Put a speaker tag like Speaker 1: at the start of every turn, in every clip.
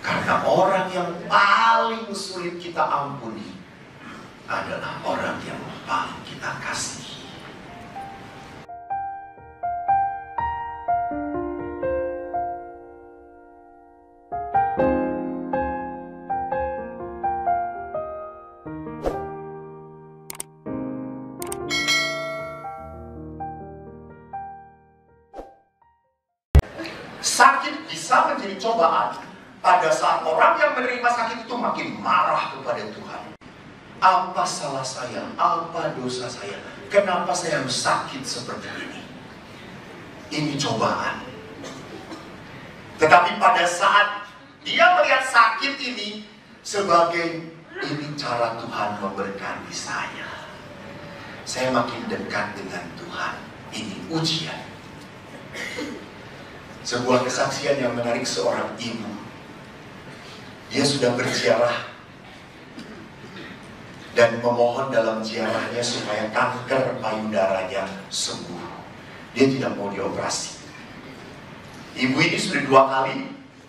Speaker 1: Karena orang yang paling sulit kita ampuni adalah orang yang paling kita kasihi. Sakit bisa menjadi cobaan pada saat orang yang menerima sakit itu makin marah kepada Tuhan. Apa salah saya? Apa dosa saya? Kenapa saya harus sakit seperti ini? Ini cobaan. Tetapi pada saat dia melihat sakit ini sebagai ini cara Tuhan memberkati saya. Saya makin dekat dengan Tuhan. Ini ujian. Sebuah kesaksian yang menarik seorang ibu. Dia sudah berziarah dan memohon dalam ziarahnya supaya kanker payudaranya sembuh. Dia tidak mau dioperasi. Ibu ini sudah 2 kali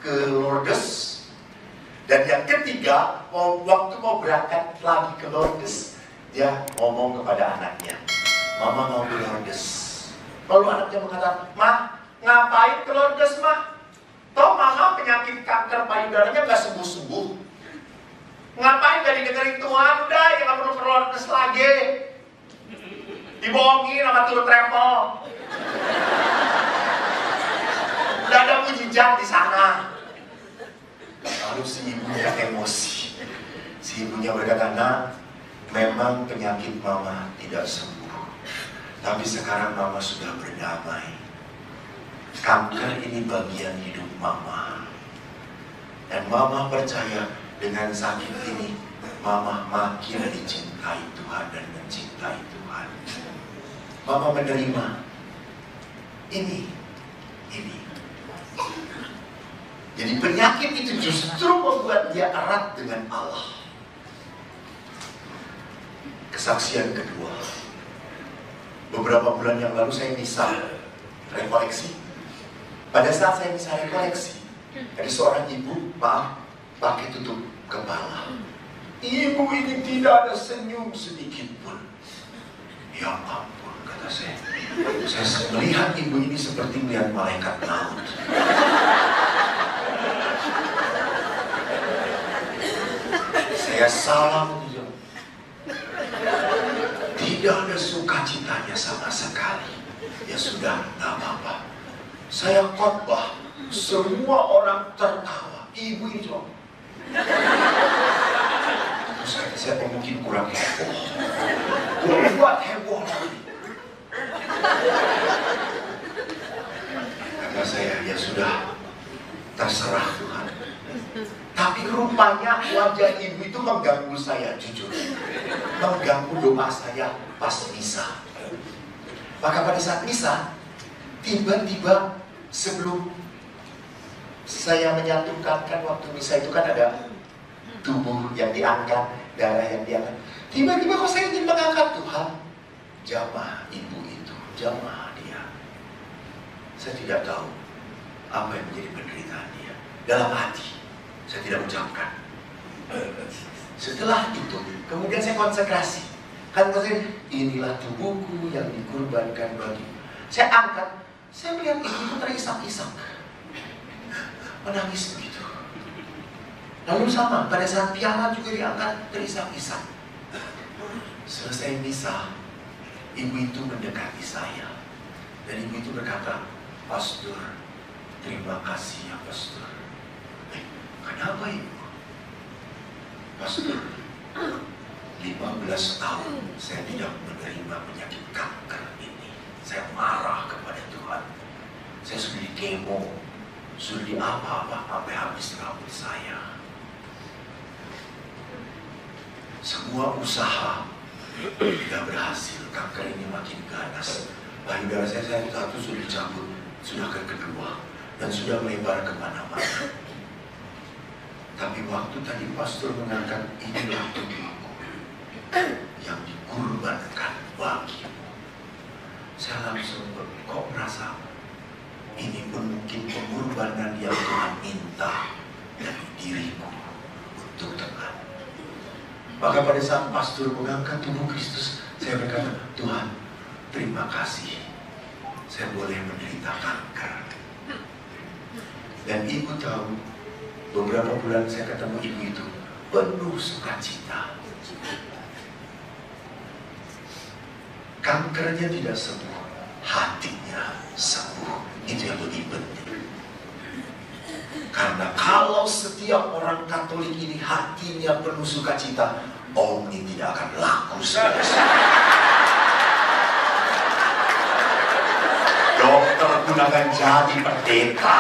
Speaker 1: ke Lourdes, dan yang ketiga waktu mau berangkat lagi ke Lourdes, dia ngomong kepada anaknya, "Mama mau ke Lourdes." Lalu anaknya mengatakan, "Mah, ngapain ke Lourdes, Mah? Toh Mama penyakit kanker payudaranya gak sembuh-sembuh. Ngapain gak didengerin Tuhan? Udah, ya gak perlu ke Lourdes lagi. Dibohongin sama tour travel. Udah ada mujizat di sana." Lalu si ibunya emosi. Si ibunya berkata, "Nak, memang penyakit Mama tidak sembuh. Tapi sekarang Mama sudah berdamai. Kanker ini bagian hidup Mama. Dan Mama percaya dengan sakit ini, Mama makin dicintai Tuhan dan mencintai Tuhan. Mama menerima ini. Jadi penyakit itu justru membuat dia erat dengan Allah." Kesaksian kedua. Beberapa bulan yang lalu saya misa rekoleksi. Pada saat saya misa rekoleksi, ada seorang ibu, maaf, pakai tutup kepala. Ibu ini tidak ada senyum sedikit pun. Ya ampun, kata saya. Saya melihat ibu ini seperti melihat malaikat maut. Saya salam dia. Tidak ada sukacitanya sama sekali. Ya sudah, gak apa-apa. Saya khotbah, semua orang tertawa. Ibu ini coba. Terus kata saya, mungkin kurang heboh. Buat heboh lagi. Kata saya, ya sudah, terserah Tuhan. Tapi rupanya wajah ibu itu mengganggu saya, jujur. Mengganggu doa saya pas misa. Maka pada saat misa, tiba-tiba sebelum saya menyatukan, kan waktu misa itu kan ada tubuh yang diangkat, darah yang diangkat. Tiba-tiba kok saya ingin mengangkat Tuhan. Jamah ibu itu, jamah dia. Saya tidak tahu apa yang menjadi penderitaan dia. Dalam hati, saya tidak ucapkan. Setelah itu, kemudian saya konsekrasi. Kan maksudnya, inilah tubuhku yang dikurbankan bagimu. Saya angkat, saya melihat ibu terisak-isak, menangis begitu. Lalu sama, pada saat piala juga diangkat, terisak-isak. Selesai misa, ibu itu mendekati saya. Dan ibu itu berkata, "Pastor, terima kasih ya Pastor." Kenapa ibu? Pastor, 15 tahun saya tidak menerima penyakit kanker ini. Saya marah kepada Tuhan. Saya sudah di kemo, sudah di apa-apa, sampai habis rambut saya. Semua usaha tidak berhasil. Kanker ini makin ganas. Payudara saya satu sudah dicabut, sudah ke kedua, dan sudah melebar kemana-mana. Tapi waktu tadi pastor mengangkat, inilah tubuhku yang dikurbankan bagimu. Saya langsung kok merasa ini pun mungkin pengorbanan yang Tuhan minta dari diriku untuk Tuhan. Maka pada saat pastor mengangkat tubuh Kristus, saya berkata, Tuhan, terima kasih. Saya boleh menderita kanker. Dan ibu tahu, beberapa bulan saya ketemu ibu itu penuh sukacita. Kankernya tidak sembuh, hatinya sembuh. Itu yang lebih penting. Karena kalau setiap orang Katolik ini hatinya penuh sukacita, Omni tidak akan laku. Dokter pun akan jadi pendeta.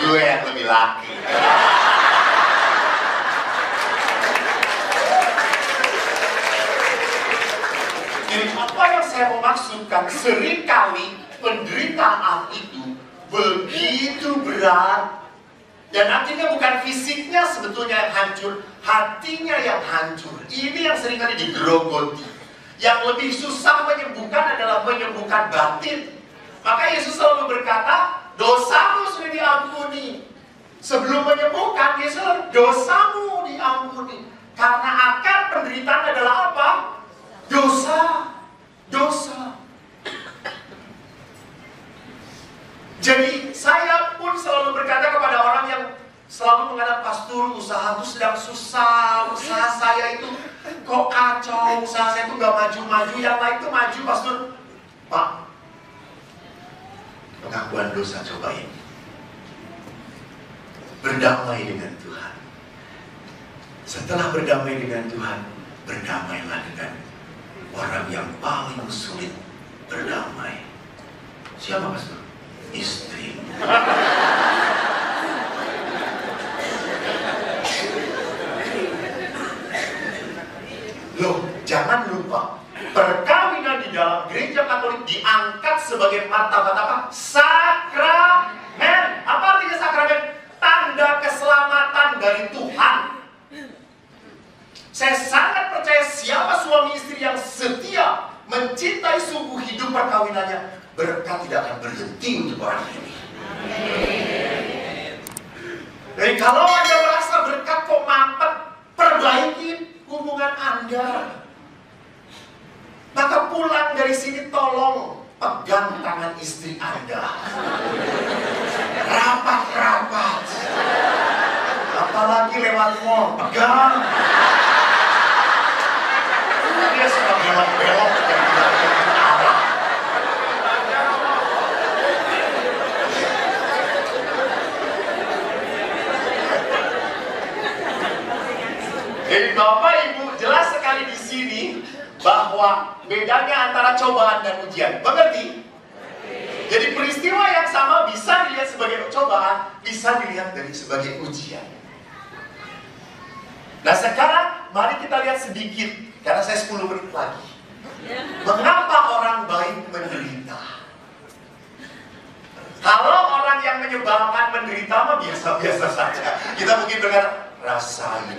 Speaker 1: Gue yang lebih laki. Jadi apa yang saya mau maksudkan, seringkali penderitaan itu begitu berat. Dan artinya bukan fisiknya sebetulnya yang hancur, hatinya yang hancur. Ini yang seringkali digerogoti. Yang lebih susah menyembuhkan adalah menyembuhkan batin. Maka Yesus selalu berkata, dosamu sudah diampuni. Sebelum menyembuhkan, Yesus, dosamu diampuni. Karena akar penderitaan adalah apa? Dosa. Dosa. Jadi saya pun selalu berkata kepada orang yang selalu mengatakan, pastor, usaha itu sedang susah, usaha saya itu kok kacau, usaha saya itu gak maju-maju, yang lain itu maju, pastor. Pak, pengakuan dosa cobain. Berdamai dengan Tuhan. Setelah berdamai dengan Tuhan, berdamailah dengan orang yang paling sulit berdamai. Siapa, pastor? Istri. Loh, jangan lupa, perkawinan di dalam gereja Katolik diangkat sebagai martabat apa? Sakramen. Apa artinya sakramen? Tanda keselamatan dari Tuhan. Saya sangat percaya siapa suami istri yang setia mencintai sungguh hidup perkawinannya, berkat tidak akan berhenti untuk orang ini. Jadi kalau Anda merasa berkat kok mampet, perbaiki hubungan Anda. Maka pulang dari sini tolong pegang tangan istri Anda. Rapat-rapat. Apalagi lewat mall, pegang. Dia suka belok-belok dan tidak arah. Jadi Bapak Ibu jelas sekali di sini bahwa bedanya antara cobaan dan ujian. Mengerti? Jadi peristiwa yang sama bisa dilihat sebagai cobaan, bisa dilihat sebagai ujian. Nah sekarang mari kita lihat sedikit, karena saya 10 menit lagi. Mengapa orang baik menderita? Kalau orang yang menyebalkan menderita mah biasa-biasa saja. Kita mungkin berkata, rasain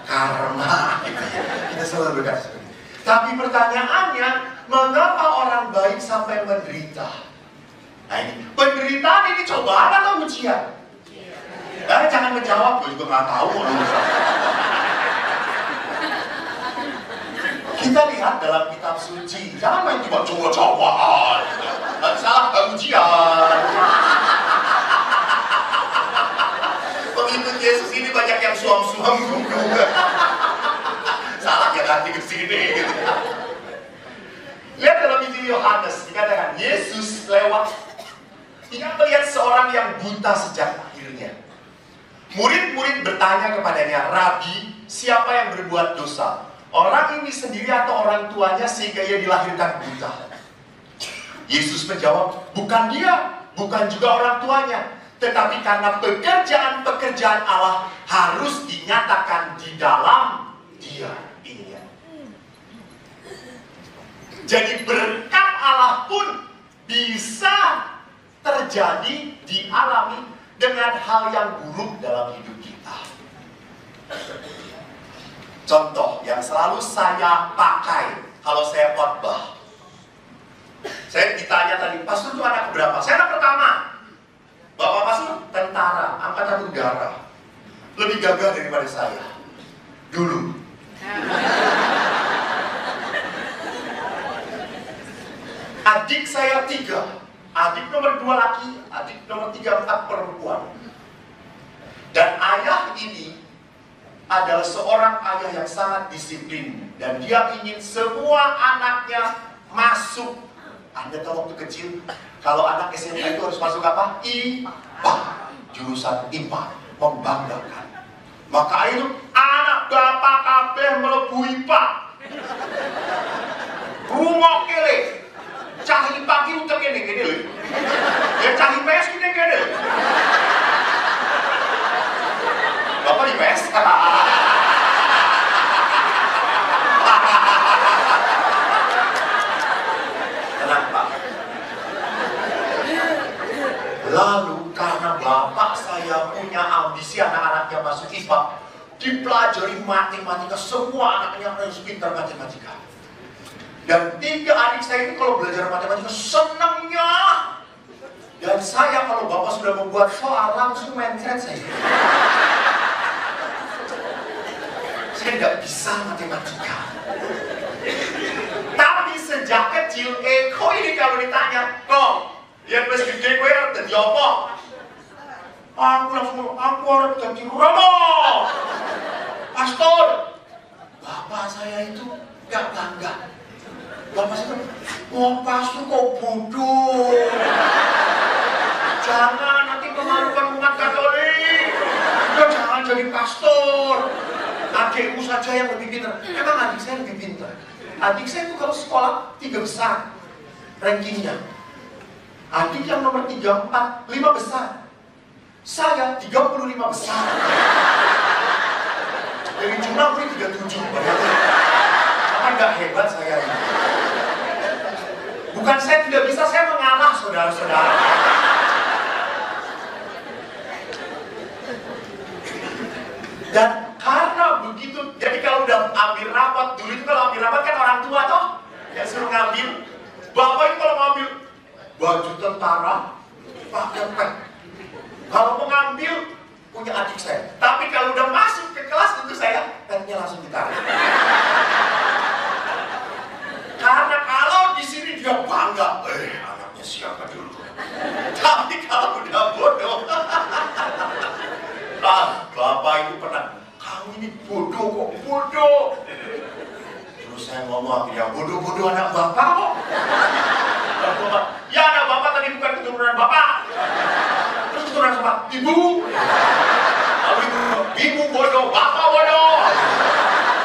Speaker 1: karma gitu ya. Kita selalu berkata seperti itu. Tapi pertanyaannya, mengapa orang baik sampai menderita? Nah ini, penderitaan ini cobaan atau ujian? Jangan menjawab, gue juga nggak tahu. Kita lihat dalam kitab suci, jangan main coba-coba. Salah ujian. Pengikut Yesus ini banyak yang suam-suam juga. Salah ya ganti ke sini gitu. Lihat dalam Injil Yohanes dikatakan Yesus lewat, dia melihat seorang yang buta sejak lahirnya. Murid-murid bertanya kepadanya, Rabi, siapa yang berbuat dosa? Orang ini sendiri atau orang tuanya sehingga ia dilahirkan buta? Yesus menjawab, bukan dia, bukan juga orang tuanya, tetapi karena pekerjaan-pekerjaan Allah harus dinyatakan di dalam dia. Ini ya. Jadi berkat Allah pun bisa terjadi, dialami dengan hal yang buruk dalam hidup kita. Contoh yang selalu saya pakai kalau saya khotbah, saya ditanya tadi, pastor itu anak berapa? Saya anak pertama. Bapak pastor tentara, angkatan udara, lebih gagah daripada saya dulu. Adik saya 3, adik nomor 2 laki, adik nomor 3, 4 perempuan. Dan ayah ini adalah seorang ayah yang sangat disiplin, dan dia ingin semua anaknya masuk. Anda tahu waktu kecil, kalau anak SMA itu harus masuk apa? IPA, jurusan IPA, membanggakan. Maka itu anak bapak kabeh mlebu IPA. Rumah kele, cah IPA ki utek kene lho. Ya cah IPS kene. Bapak di IPS. Kenapa? Lalu karena bapak saya punya ambisi anak-anaknya masuk IPA, dipelajari matematika, semua anaknya harus pintar matematika. Dan 3 adik saya itu kalau belajar matematika senangnya. Dan saya kalau bapak sudah membuat soal langsung mencret saya. Saya nggak bisa matematika. Tapi sejak kecil, Eko ini kalau ditanya, kok, dia plus gede gue harus jadi apa? Aku harus jadi Romo, pastor. Bapak saya itu nggak bangga. Bapak saya itu, pastor kok bodoh. Jangan nanti memalukan umat Katolik. Udah jangan jadi pastor. Adikmu saja yang lebih pintar. Emang adik saya lebih pintar. Adik saya itu kalau sekolah 3 besar rankingnya. Adik yang nomor 3, 4, 5 besar. Saya 35 besar. Dari jumlah gue 37. Apa nggak hebat saya ini? Bukan saya tidak bisa, saya mengalah saudara-saudara. Dan karena begitu, jadi kalau udah ambil rapat, dulu itu kalau ambil rapat kan orang tua toh yang suruh ngambil. Bapak itu kalau ngambil baju tentara pakai pen. Kalau mau ngambil punya adik saya. Tapi kalau udah masuk ke kelas tentu saya pennya langsung ditarik. Karena kalau di sini dia bangga, anaknya siapa dulu. Tapi kalau udah bodoh, bapak itu pernah, kamu ini bodoh kok, bodoh. Terus saya ngomong, ya bodoh-bodoh anak bapak kok. Ya anak bapak tadi bukan keturunan bapak. Terus keturunan siapa? Ibu. Lalu ibu bodoh, bapak bodoh.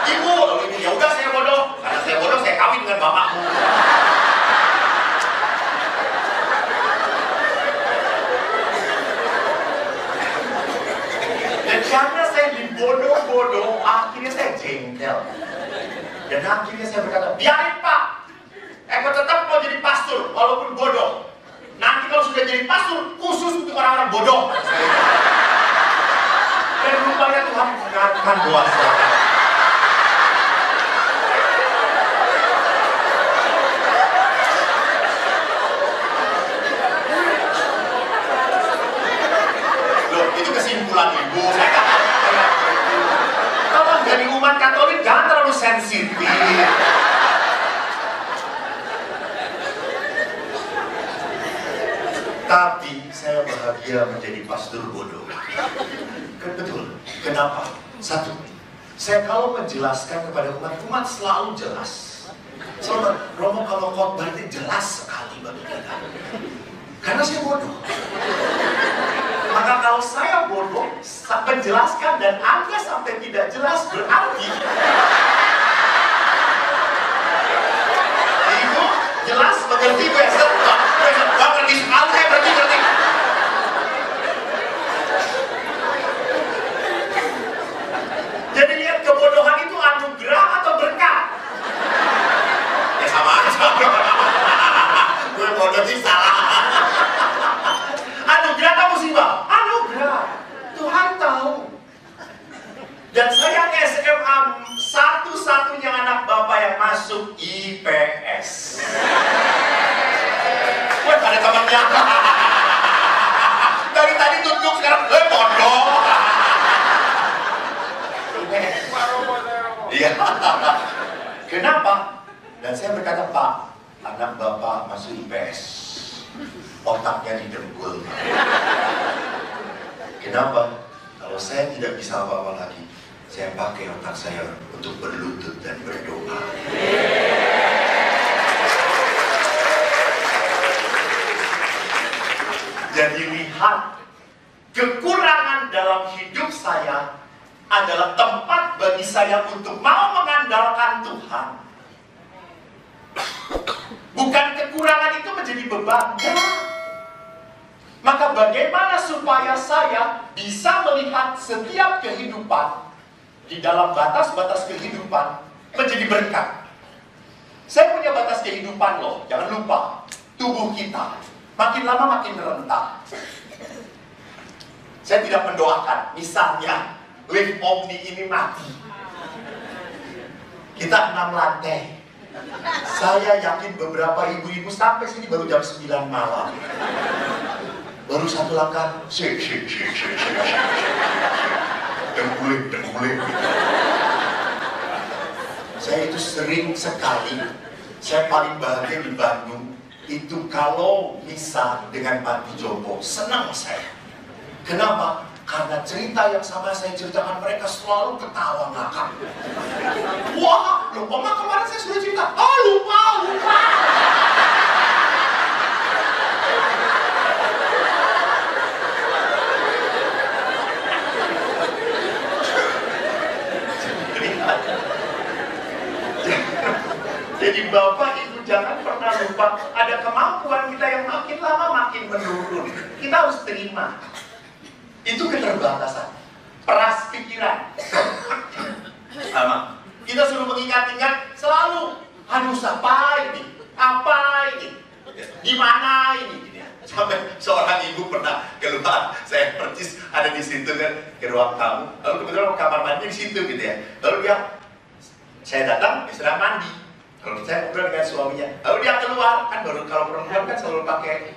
Speaker 1: Ibu, lalu ibu, ya udah saya bodoh. Karena saya bodoh, saya kawin dengan bapakmu. Karena saya dibodoh-bodoh, akhirnya saya jengkel. Dan akhirnya saya berkata, biarin Pak, Eko tetap mau jadi pastor, walaupun bodoh. Nanti kalau sudah jadi pastor, khusus untuk orang-orang bodoh. Dan rupanya Tuhan mendengarkan doa saya. Loh, itu kesimpulan ibu. Kalau jadi umat Katolik jangan terlalu sensitif. Tapi saya bahagia menjadi pastor bodoh. Betul. Kenapa? 1, saya kalau menjelaskan kepada umat selalu jelas. Selalu, Romo kalau khotbah itu jelas sekali bagi kita. Karena saya bodoh. Maka kalau saya bodoh, menjelaskan dan Anda sampai tidak jelas berarti Ibu jelas mengerti besok ngerti soal saya berarti ngerti. Jadi lihat kebodohan itu anugerah atau berkat? Ya sama aja. Gue bodoh sih salah. Anugerah atau musibah? Anugerah. Tuhan tahu. Dan saya SMA satu-satunya anak bapak yang masuk IPA. motornya. Dari tadi tunjuk, sekarang bodoh. Iya. Kenapa? Dan saya berkata, Pak, anak Bapak masuk IPS, otaknya didengkul. Kenapa? Kalau saya tidak bisa apa-apa lagi, saya pakai otak saya untuk berlutut dan berdoa. Jadi lihat, kekurangan dalam hidup saya adalah tempat bagi saya untuk mau mengandalkan Tuhan. Bukan kekurangan itu menjadi beban. Maka bagaimana supaya saya bisa melihat setiap kehidupan di dalam batas-batas kehidupan menjadi berkat. Saya punya batas kehidupan loh, jangan lupa. Tubuh kita makin lama makin rentah. Saya tidak mendoakan, misalnya lift Omni ini mati. Kita 6 lantai. Saya yakin beberapa ibu-ibu sampai sini baru jam 9 malam. Baru satu langkah, dengkuling. Saya itu sering sekali, saya paling bahagia di Bandung, itu kalau misa dengan Panti Jompo, senang saya. Kenapa? Karena cerita yang sama saya ceritakan, mereka selalu ketawa ngakak. Wah, lupa mah kemarin saya sudah cerita. Oh, lupa. Jadi Bapak Ibu jangan pernah lupa, ada kemampuan kita yang makin lama makin menurun. Kita harus terima. Itu keterbatasan. Peras pikiran. Sama. Kita suruh mengingat-ingat selalu. Aduh, apa ini? Di mana ini? Sampai seorang ibu pernah keluar, saya percis ada di situ kan, ke ruang tamu. Lalu kebetulan kamar mandi di situ gitu ya. Lalu saya datang, dia sedang mandi. Kalau saya ngobrol dengan suaminya, lalu dia keluar, kan baru kalau perempuan kan selalu pakai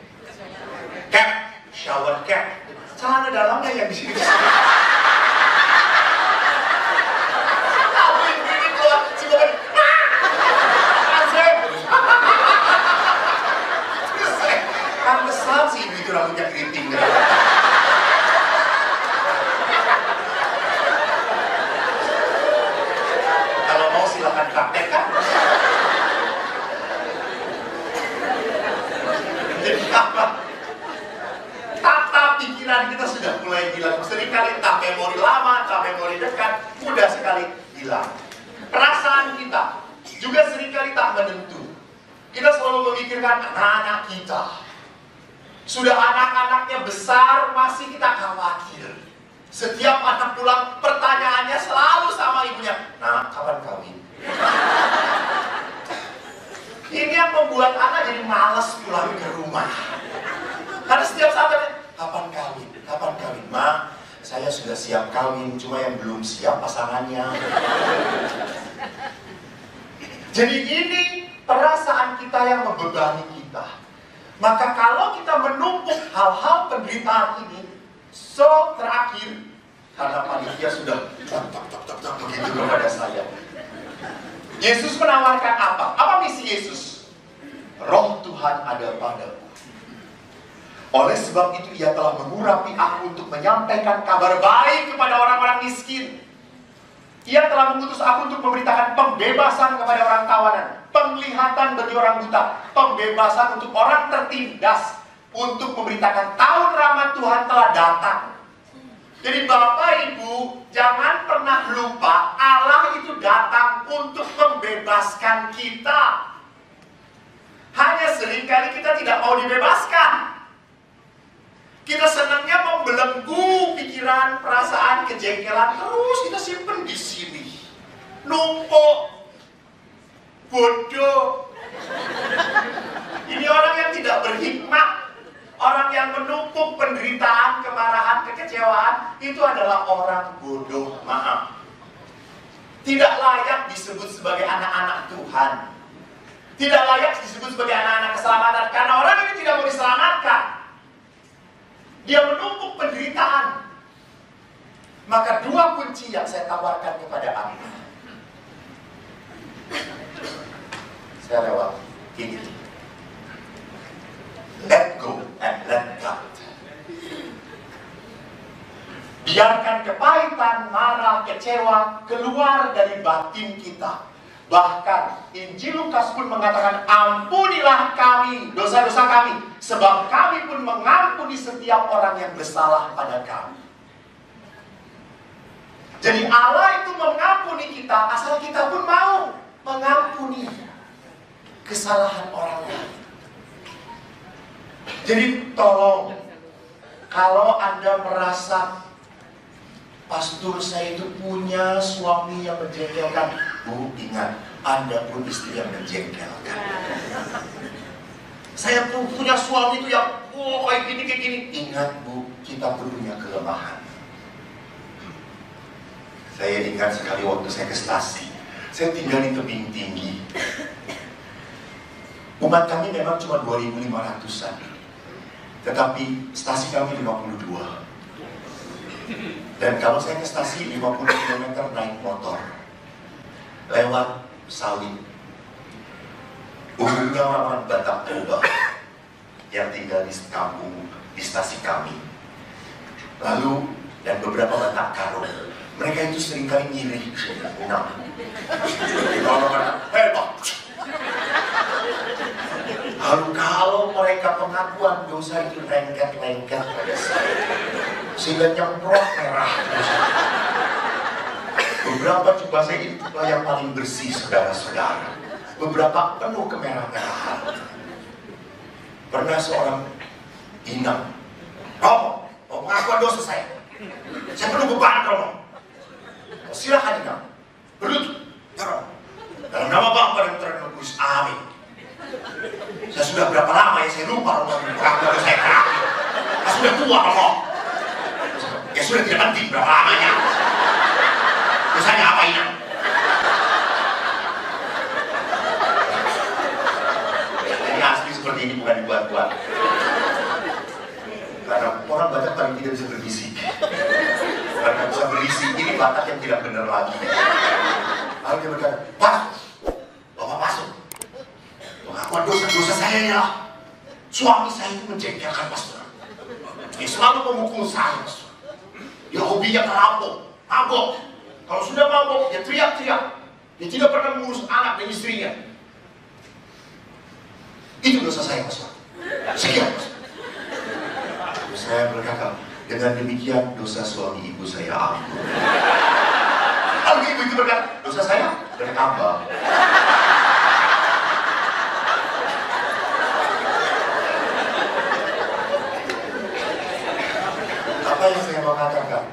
Speaker 1: cap, shower cap. Celana dalamnya yang di sini. Aku ini keluar, si bapak, pantesan sih ibu itu rambutnya keriting. Kalau mau silakan praktekkan. Jadi apa? Tata pikiran kita sudah mulai hilang. Seringkali tak memori lama, tak memori dekat, mudah sekali hilang. Perasaan kita juga seringkali tak menentu. Kita selalu memikirkan anak-anak kita. Sudah anak-anaknya besar, masih kita khawatir. Setiap anak pulang, pertanyaannya selalu sama ibunya. Nah, kapan kawin? Ini yang membuat anak jadi malas pulang ke rumah. Karena setiap saat ada, kapan kawin? Kapan kawin? Ma, saya sudah siap kawin, cuma yang belum siap pasangannya. Jadi ini perasaan kita yang membebani kita. Maka kalau kita menumpuk hal-hal penderitaan ini, terakhir, karena panitia sudah begitu kepada saya. Yesus menawarkan apa? Apa misi Yesus? Roh Tuhan ada padaku. Oleh sebab itu ia telah mengurapi aku untuk menyampaikan kabar baik kepada orang-orang miskin. Ia telah mengutus aku untuk memberitakan pembebasan kepada orang tawanan, penglihatan bagi orang buta, pembebasan untuk orang tertindas, untuk memberitakan tahun rahmat Tuhan telah datang. Jadi Bapak Ibu, jangan pernah lupa Allah itu datang untuk membebaskan kita. Hanya seringkali kita tidak mau dibebaskan. Kita senangnya membelenggu pikiran, perasaan, kejengkelan, terus kita simpen di sini. Numpuk, bodoh. Ini orang yang tidak berhikmat. Orang yang menumpuk penderitaan, kemarahan, kekecewaan, itu adalah orang bodoh, maaf. Tidak layak disebut sebagai anak-anak Tuhan. tidak layak disebut sebagai anak-anak keselamatan. Karena orang ini tidak mau diselamatkan. Dia menumpuk penderitaan. Maka dua kunci yang saya tawarkan kepada Anda. Saya lewat ini. Let go and let God. Biarkan kepahitan, marah, kecewa keluar dari batin kita. Bahkan Injil Lukas pun mengatakan, ampunilah kami dosa-dosa kami, sebab kami pun mengampuni setiap orang yang bersalah pada kami. Jadi Allah itu mengampuni kita asal kita pun mau mengampuni kesalahan orang lain. Jadi tolong, kalau Anda merasa pastor saya itu punya suami yang menjengkelkan, Bu, ingat, Anda pun istri yang menjengkelkan. Saya pun punya suami itu yang kayak gini. Ingat, Bu, kita pun punya kelemahan. Saya ingat sekali waktu saya ke stasi, saya tinggal di tebing tinggi. Umat kami memang cuma 2.500-an, tetapi stasi kami 52. Dan kalau saya ke stasi 50 km naik motor, lewat sawit. Umumnya orang-orang Batak Toba yang tinggal di kampung, di stasi kami. Lalu, dan beberapa Batak Karo. Mereka itu seringkali ngiri. Nah, hebat. Kalau mereka pengakuan dosa itu lengket-lengket pada saya, sehingga nyemprot merah. Beberapa coba saya itulah yang paling bersih, saudara-saudara. Beberapa penuh kemerah-merahan. Pernah seorang inang, Romo, mau pengakuan dosa saya penuh beban, Romo. Silakan inang, berlutut, Romo. Dalam nama Bapa dan Putra dan Roh Kudus, amin. Saya sudah berapa lama ya, saya lupa Romo pengakuan dosa saya terakhir. Saya sudah tua, Romo. Ya sudah tidak penting berapa lamanya. Dosanya apa ini? Ini asli seperti ini, bukan dibuat-buat. Karena orang Batak paling tidak bisa berbisik. Karena bisa berisik, ini Batak yang tidak benar lagi. Lalu dia berkata, Bapak masuk. Pengakuan dosa-dosa saya ya. Suami saya itu menjengkelkan pastor. Dia selalu memukul saya, pastor. Dia hobinya merampok, mabok. Kalau sudah mabok, dia teriak-teriak. Dia tidak pernah mengurus anak dan istrinya. Itu dosa saya, pastor. Sekian, pastor. Saya berkata, dengan demikian dosa suami ibu saya ampun. Lalu ibu itu berkata, dosa saya bertambah. Apa yang saya mau katakan?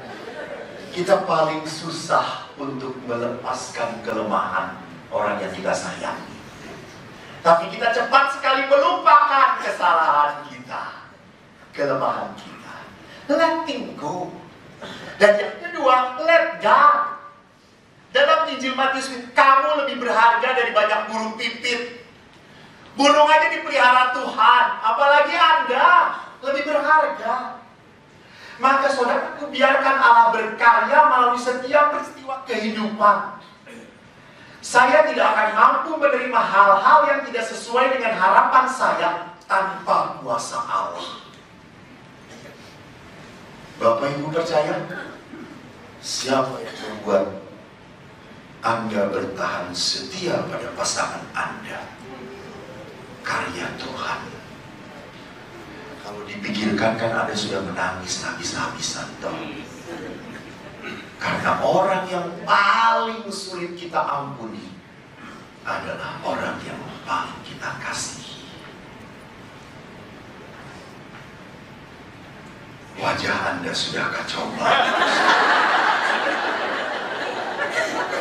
Speaker 1: Kita paling susah untuk melepaskan kelemahan orang yang kita sayangi. Tapi kita cepat sekali melupakan kesalahan kita, kelemahan kita. Letting go. Dan yang kedua, let God. Dalam Injil Matius, kamu lebih berharga dari banyak burung pipit. Burung aja dipelihara Tuhan, apalagi Anda lebih berharga. Maka saudara, biarkan Allah berkarya melalui setiap peristiwa kehidupan. Saya tidak akan mampu menerima hal-hal yang tidak sesuai dengan harapan saya tanpa kuasa Allah. Bapak Ibu percaya? Siapa yang membuat Anda bertahan setia pada pasangan Anda? Karya Tuhan. Kalau dipikirkan kan Anda sudah menangis habis-habisan toh. Karena orang yang paling sulit kita ampuni adalah orang yang paling kita kasih. Wajah Anda sudah kacau banget.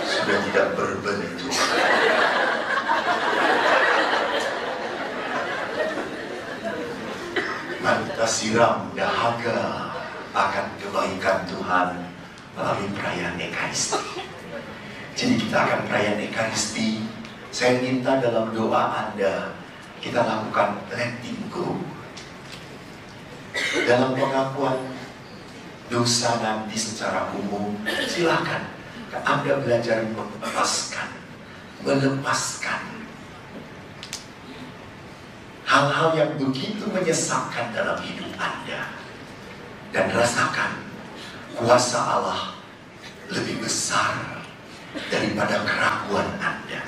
Speaker 1: Sudah tidak berbentuk. Mari kita siram dahaga akan kebaikan Tuhan melalui perayaan Ekaristi. Jadi kita akan perayaan Ekaristi Saya minta dalam doa Anda, kita lakukan letting go. Dalam pengakuan dosa nanti secara umum, silakan Anda belajar melepaskan hal-hal yang begitu menyesakkan dalam hidup Anda, dan rasakan kuasa Allah lebih besar daripada keraguan Anda.